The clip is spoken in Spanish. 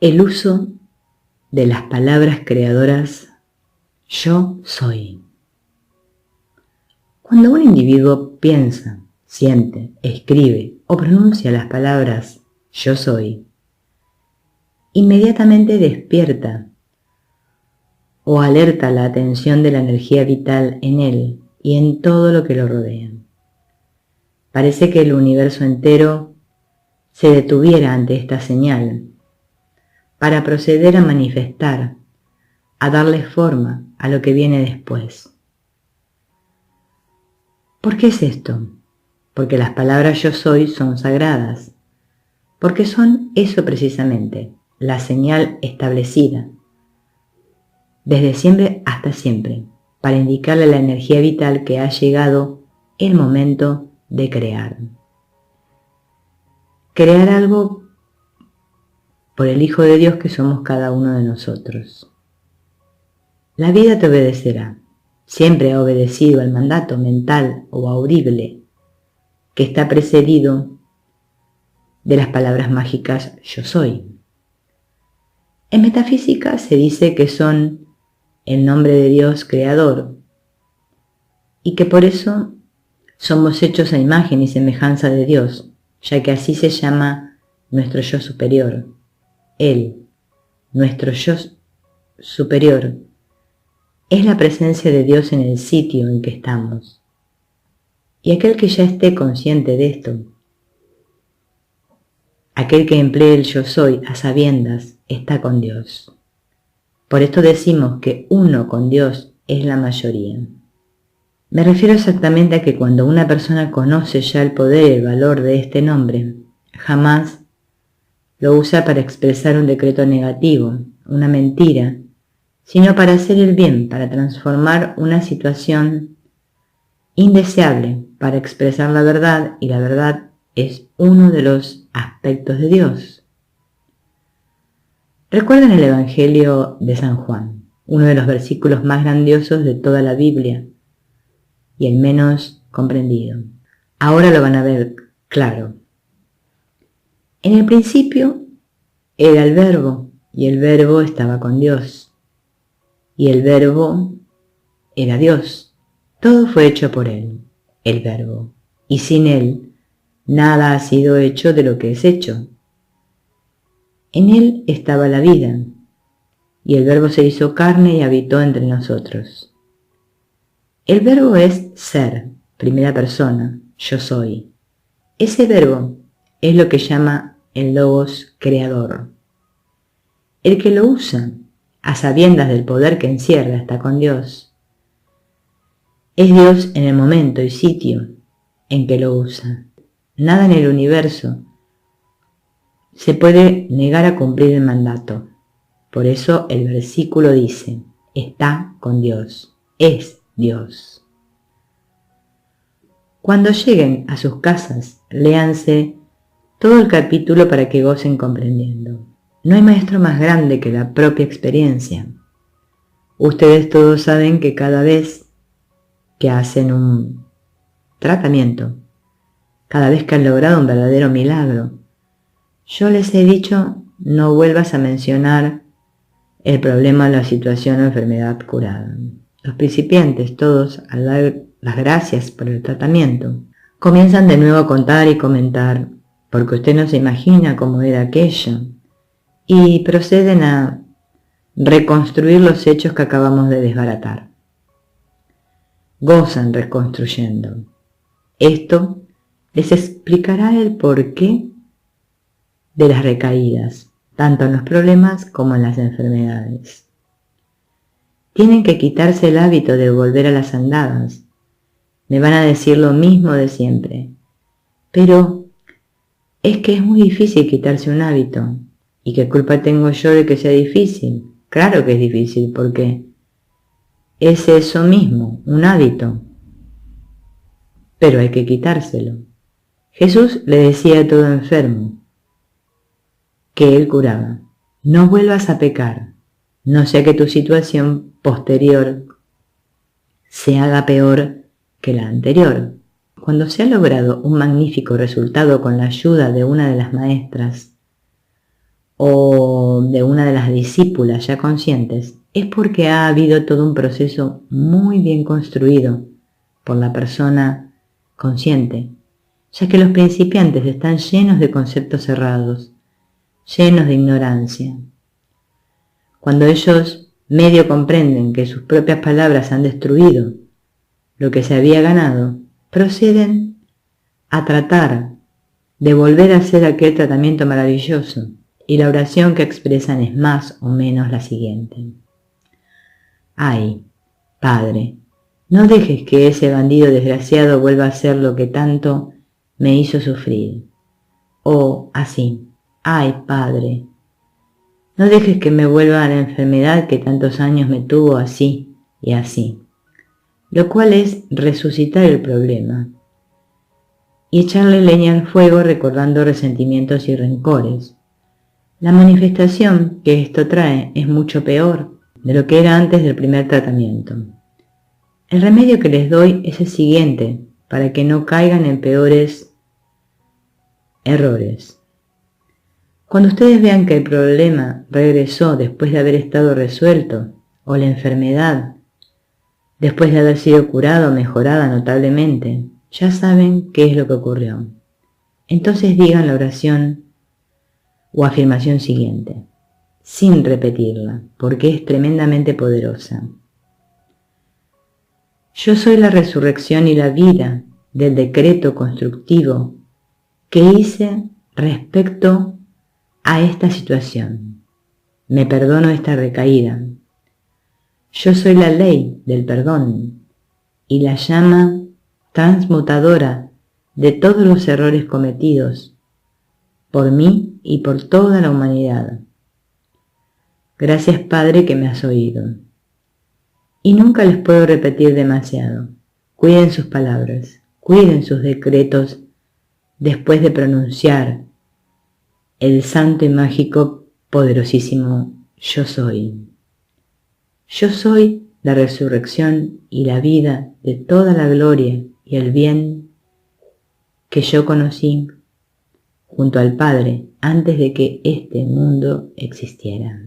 El uso de las palabras creadoras yo soy. Cuando un individuo piensa, siente, escribe o pronuncia las palabras yo soy, inmediatamente despierta o alerta la atención de la energía vital en él y en todo lo que lo rodea. Parece que el universo entero se detuviera ante esta señal para proceder a manifestar, a darle forma a lo que viene después. ¿Por qué es esto? Porque las palabras yo soy son sagradas, porque son eso precisamente, la señal establecida, desde siempre hasta siempre, para indicarle a la energía vital que ha llegado el momento de crear. Crear algo por el Hijo de Dios que somos cada uno de nosotros. La vida te obedecerá. Siempre ha obedecido al mandato mental o audible que está precedido de las palabras mágicas yo soy. En metafísica se dice que son el nombre de Dios creador y que por eso somos hechos a imagen y semejanza de Dios, ya que así se llama nuestro yo superior. Él, nuestro yo superior, es la presencia de Dios en el sitio en que estamos. Y aquel que ya esté consciente de esto, aquel que emplee el yo soy a sabiendas, está con Dios. Por esto decimos que uno con Dios es la mayoría. Me refiero exactamente a que cuando una persona conoce ya el poder y el valor de este nombre, jamás lo usa para expresar un decreto negativo, una mentira, sino para hacer el bien, para transformar una situación indeseable, para expresar la verdad, y la verdad es uno de los aspectos de Dios. Recuerden el Evangelio de San Juan, uno de los versículos más grandiosos de toda la Biblia y el menos comprendido. Ahora lo van a ver claro. En el principio era el Verbo, y el Verbo estaba con Dios, y el Verbo era Dios. Todo fue hecho por Él, el Verbo, y sin Él nada ha sido hecho de lo que es hecho. En Él estaba la vida, y el Verbo se hizo carne y habitó entre nosotros. El Verbo es ser, primera persona, yo soy. Ese Verbo es lo que llama el Logos creador. El que lo usa, a sabiendas del poder que encierra, está con Dios. Es Dios en el momento y sitio en que lo usa. Nada en el universo se puede negar a cumplir el mandato. Por eso el versículo dice, está con Dios, es Dios. Cuando lleguen a sus casas, léanse todo el capítulo para que gocen comprendiendo. No hay maestro más grande que la propia experiencia. Ustedes todos saben que cada vez que hacen un tratamiento, cada vez que han logrado un verdadero milagro, yo les he dicho, no vuelvas a mencionar el problema, la situación o enfermedad curada. Los principiantes, todos, al dar las gracias por el tratamiento, comienzan de nuevo a contar y comentar, porque usted no se imagina cómo era aquello, y proceden a reconstruir los hechos que acabamos de desbaratar. Gozan reconstruyendo. Esto les explicará el porqué de las recaídas, tanto en los problemas como en las enfermedades. Tienen que quitarse el hábito de volver a las andadas. Me van a decir lo mismo de siempre, pero es que es muy difícil quitarse un hábito. ¿Y qué culpa tengo yo de que sea difícil? Claro que es difícil, porque es eso mismo, un hábito. Pero hay que quitárselo. Jesús le decía a todo enfermo que él curaba, no vuelvas a pecar, no sea que tu situación posterior se haga peor que la anterior. Cuando se ha logrado un magnífico resultado con la ayuda de una de las maestras, o de una de las discípulas ya conscientes, es porque ha habido todo un proceso muy bien construido por la persona consciente, ya que los principiantes están llenos de conceptos cerrados, llenos de ignorancia. Cuando ellos medio comprenden que sus propias palabras han destruido lo que se había ganado, proceden a tratar de volver a hacer aquel tratamiento maravilloso, y la oración que expresan es más o menos la siguiente: ay, Padre, no dejes que ese bandido desgraciado vuelva a hacer lo que tanto me hizo sufrir. O así: ay, Padre, no dejes que me vuelva a la enfermedad que tantos años me tuvo así y así. Lo cual es resucitar el problema y echarle leña al fuego recordando resentimientos y rencores. La manifestación que esto trae es mucho peor de lo que era antes del primer tratamiento. El remedio que les doy es el siguiente, para que no caigan en peores errores. Cuando ustedes vean que el problema regresó después de haber estado resuelto, o la enfermedad después de haber sido curada o mejorada notablemente, ya saben qué es lo que ocurrió. Entonces digan la oración o afirmación siguiente, sin repetirla, porque es tremendamente poderosa. Yo soy la resurrección y la vida del decreto constructivo que hice respecto a esta situación. Me perdono esta recaída. Yo soy la ley del perdón y la llama transmutadora de todos los errores cometidos por mí y por toda la humanidad. Gracias, Padre, que me has oído. Y nunca les puedo repetir demasiado. Cuiden sus palabras, cuiden sus decretos después de pronunciar el santo y mágico, poderosísimo Yo soy. Yo soy la resurrección y la vida de toda la gloria y el bien que yo conocí junto al Padre antes de que este mundo existiera.